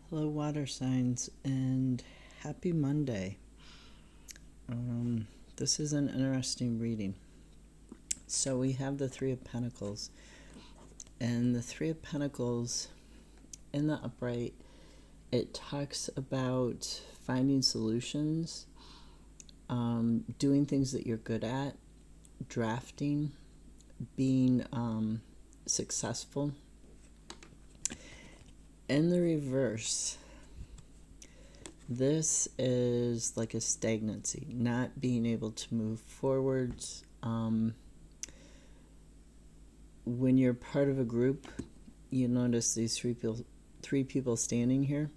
Hello, water signs, and happy Monday. This is an interesting reading. So, we have the Three of Pentacles, and the Three of Pentacles in the upright, it talks about finding solutions, doing things that you're good at, drafting, being successful. In the reverse, this is like a stagnancy, not being able to move forwards. When you're part of a group, you notice these three people standing here,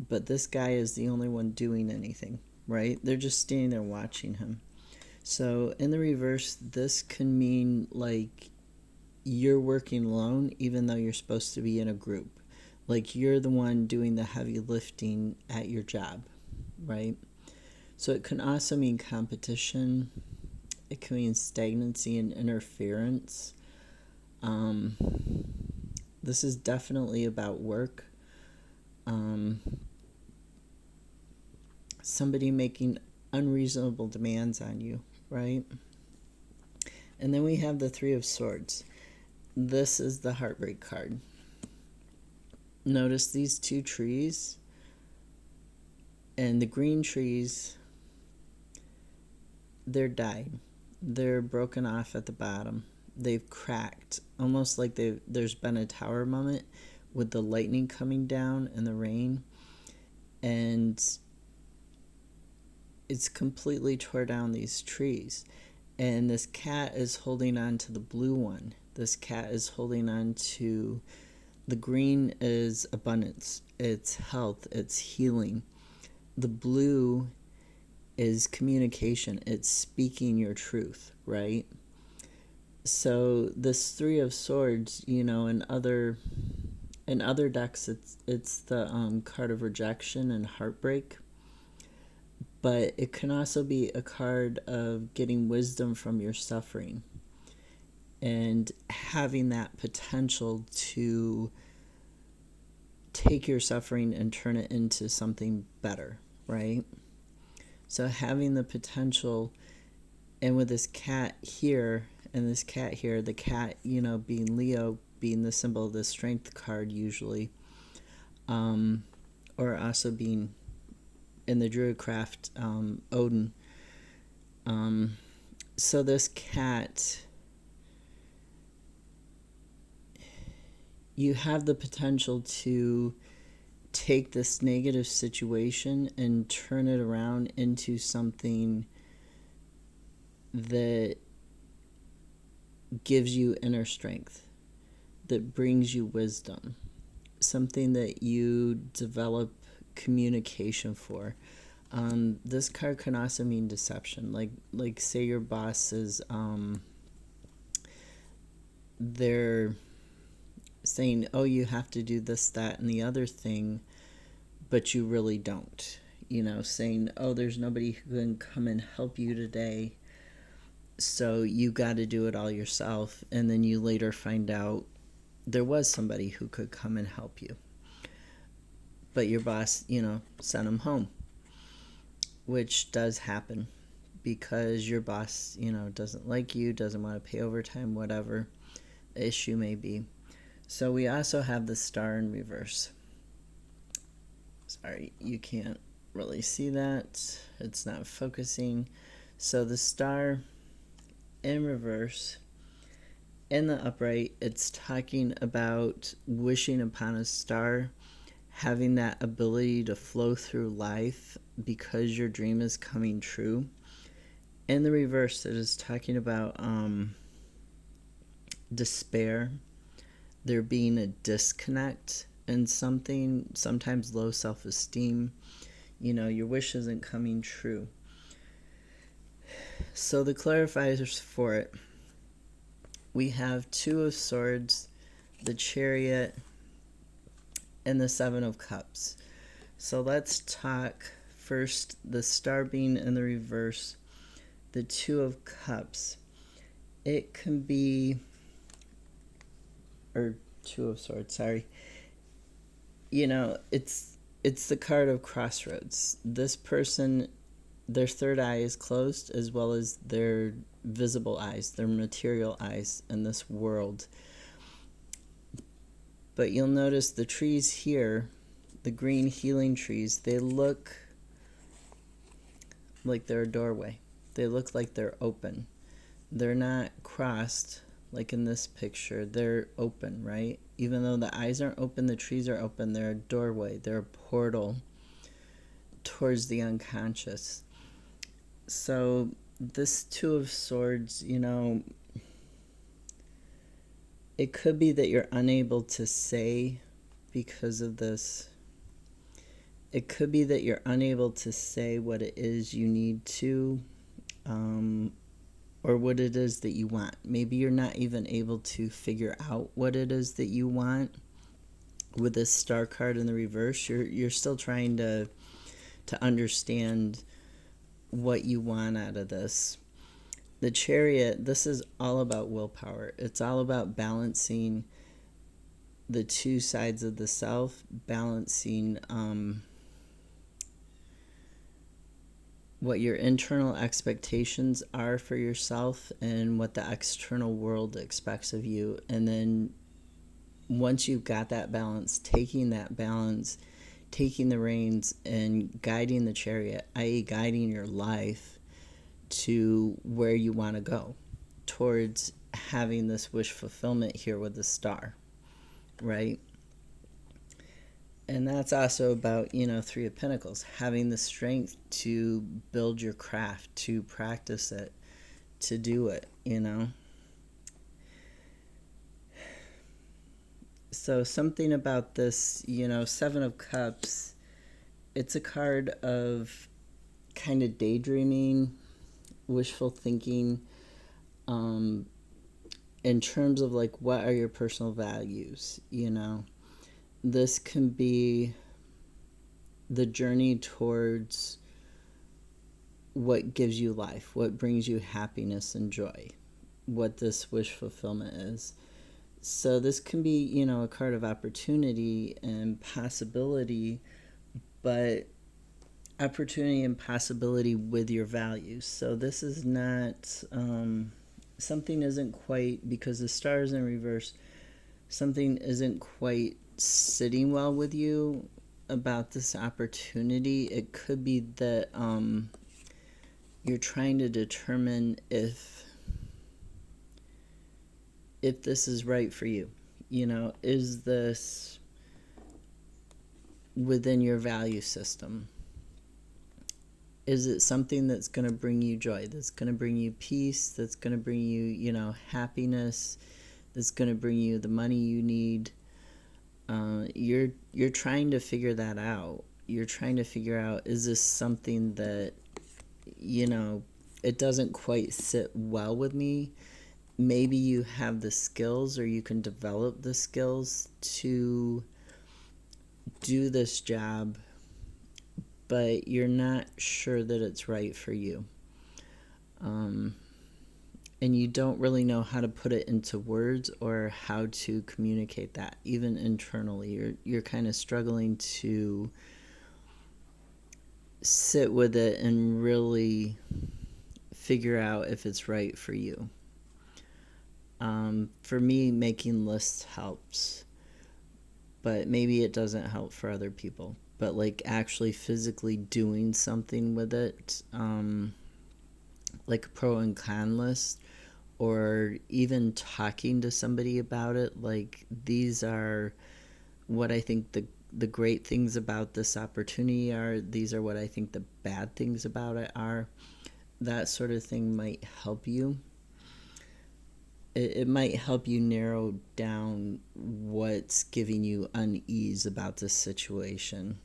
but this guy is the only one doing anything, right? They're just standing there watching him. So in the reverse, this can mean like you're working alone even though you're supposed to be in a group. Like you're the one doing the heavy lifting at your job, right? So it can also mean competition. It can mean stagnancy and interference. This is definitely about work. Somebody making unreasonable demands on you, right? And then we have the Three of Swords. This is the heartbreak card. Notice these two trees, and the green trees, they're dying. They're broken off at the bottom. They've cracked, almost like there's been a tower moment with the lightning coming down and the rain, and it's completely tore down these trees. And this cat is holding on to the blue one. This cat is holding on to the green is abundance, it's health, it's healing. The blue is communication, it's speaking your truth, right? So this Three of Swords, in other decks, it's the card of rejection and heartbreak, but it can also be a card of getting wisdom from your suffering and having that potential to take your suffering and turn it into something better, right? So having the potential, and with this cat here and this cat here, the cat, being Leo, being the symbol of the strength card usually, or also being in the Druidcraft, Odin. So this cat, you have the potential to take this negative situation and turn it around into something that gives you inner strength, that brings you wisdom, something that you develop communication for. This card can also mean deception. Like say your boss is they're saying, oh, you have to do this, that, and the other thing, but you really don't. Saying, oh, there's nobody who can come and help you today, so you got to do it all yourself. And then you later find out there was somebody who could come and help you, but your boss, sent him home, which does happen because your boss, doesn't like you, doesn't want to pay overtime, whatever the issue may be. So we also have the Star in reverse. Sorry, you can't really see that. It's not focusing. So the Star in reverse, in the upright, it's talking about wishing upon a star, having that ability to flow through life because your dream is coming true. In the reverse, it is talking about despair, there being a disconnect in something, sometimes low self-esteem. Your wish isn't coming true. So the clarifiers for it, we have Two of Swords, the Chariot, and the Seven of Cups. So let's talk first the Star being in the reverse, the Two of Cups. It can be, or Two of Swords, sorry. it's the card of crossroads. This person, their third eye is closed, as well as their visible eyes, their material eyes in this world. But you'll notice the trees here, the green healing trees, they look like they're a doorway. They look like they're open. They're not crossed like in this picture. They're open, right? Even though the eyes aren't open, the trees are open. They're a doorway. They're a portal towards the unconscious. So this Two of Swords, it could be that you're unable to say because of this. It could be that you're unable to say what it is you need to, or what it is that you want. Maybe you're not even able to figure out what it is that you want. With this Star card in the reverse, you're still trying to understand what you want out of this. The Chariot, this is all about willpower. It's all about balancing the two sides of the self, balancing what your internal expectations are for yourself and what the external world expects of you. And then once you've got that balance, taking the reins and guiding the chariot, i.e. guiding your life to where you want to go, towards having this wish fulfillment here with the Star, right? And that's also about, Three of Pentacles, having the strength to build your craft, to practice it, to do it, So something about this, Seven of Cups, it's a card of kind of daydreaming, wishful thinking, in terms of like, what are your personal values, This can be the journey towards what gives you life, what brings you happiness and joy, what this wish fulfillment is. So this can be, a card of opportunity and possibility, but opportunity and possibility with your values. So this is not, something isn't quite, because the Star is in reverse, something isn't quite sitting well with you about this opportunity. It could be that you're trying to determine if this is right for you. Is this within your value system? Is it something that's going to bring you joy, that's going to bring you peace, that's going to bring you, happiness, that's going to bring you the money you need? You're trying to figure that out. You're trying to figure out, is this something that, it doesn't quite sit well with me? Maybe you have the skills, or you can develop the skills to do this job, but you're not sure that it's right for you. And you don't really know how to put it into words or how to communicate that, even internally. You're kind of struggling to sit with it and really figure out if it's right for you. For me, making lists helps, but maybe it doesn't help for other people. But like actually physically doing something with it, like a pro and con list, or even talking to somebody about it, like, these are what I think the great things about this opportunity are, these are what I think the bad things about it are. That sort of thing might help you. It might help you narrow down what's giving you unease about this situation.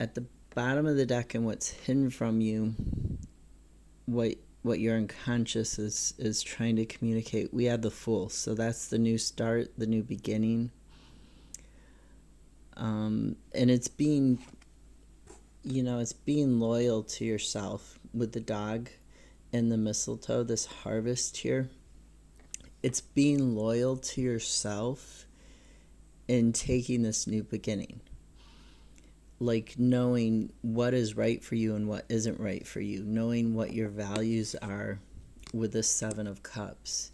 At the bottom of the deck, and what's hidden from you, what your unconscious is trying to communicate, we have the Fool. So that's the new start, the new beginning. And it's being loyal to yourself with the dog and the mistletoe, this harvest here. It's being loyal to yourself in taking this new beginning. Like knowing what is right for you and what isn't right for you, knowing what your values are with the Seven of Cups,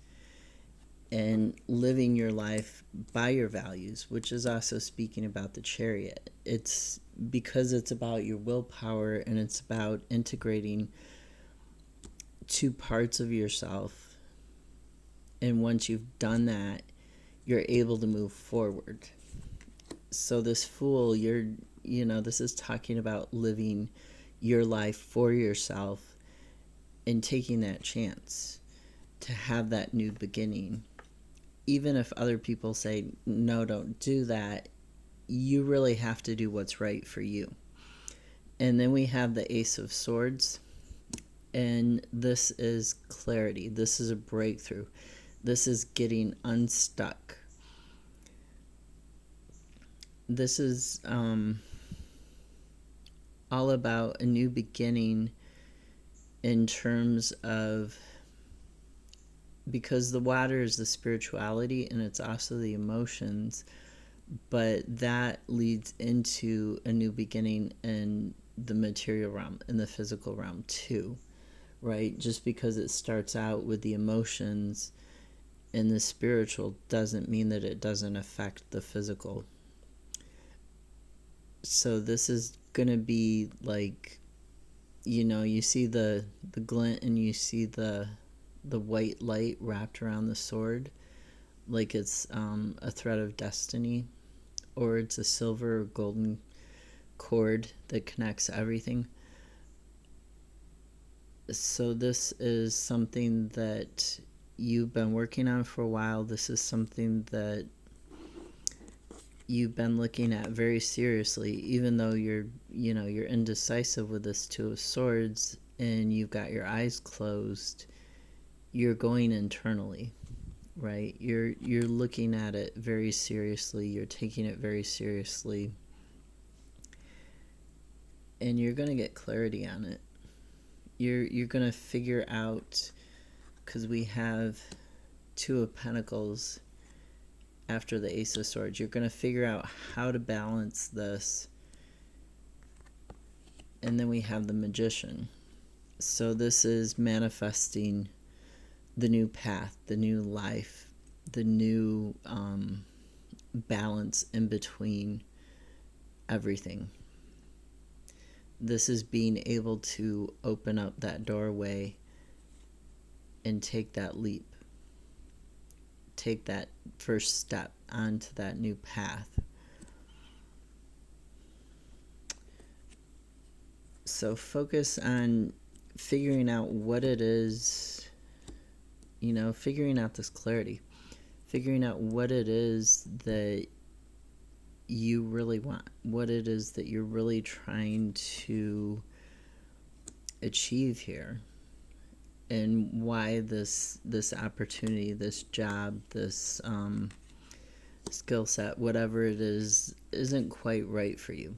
and living your life by your values, which is also speaking about the Chariot. It's because it's about your willpower, and it's about integrating two parts of yourself. And once you've done that, you're able to move forward. So this Fool, this is talking about living your life for yourself and taking that chance to have that new beginning. Even if other people say, no, don't do that, you really have to do what's right for you. And then we have the Ace of Swords, and this is clarity. This is a breakthrough. This is getting unstuck. This is all about a new beginning in terms of, because the water is the spirituality and it's also the emotions, but that leads into a new beginning in the material realm, in the physical realm too, right? Just because it starts out with the emotions and the spiritual doesn't mean that it doesn't affect the physical. So this is going to be like, you see the glint, and you see the white light wrapped around the sword, like it's a thread of destiny, or it's a silver or golden cord that connects everything. So this is something that you've been working on for a while. This is something that you've been looking at very seriously, even though you're indecisive with this Two of Swords and you've got your eyes closed. You're going internally, right? You're looking at it very seriously. You're taking it very seriously, and you're going to get clarity on it. You're going to figure out, because we have Two of Pentacles after the Ace of Swords. You're going to figure out how to balance this. And then we have the Magician. So this is manifesting the new path, the new life, the new balance in between everything. This is being able to open up that doorway and take that leap. Take that first step onto that new path. So focus on figuring out what it is, figuring out this clarity, figuring out what it is that you really want, what it is that you're really trying to achieve here, and why this opportunity, this job, this skill set, whatever it is, isn't quite right for you.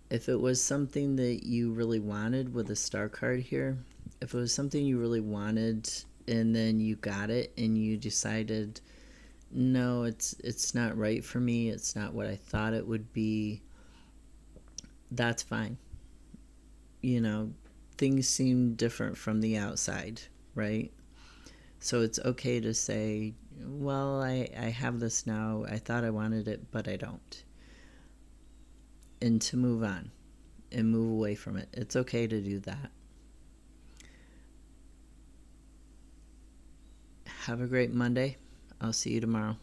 If it was something that you really wanted with the Star card here, if it was something you really wanted and then you got it and you decided, no, it's not right for me, it's not what I thought it would be, that's fine. Things seem different from the outside, right? So it's okay to say, well, I have this now, I thought I wanted it, but I don't. And to move on and move away from it. It's okay to do that. Have a great Monday. I'll see you tomorrow.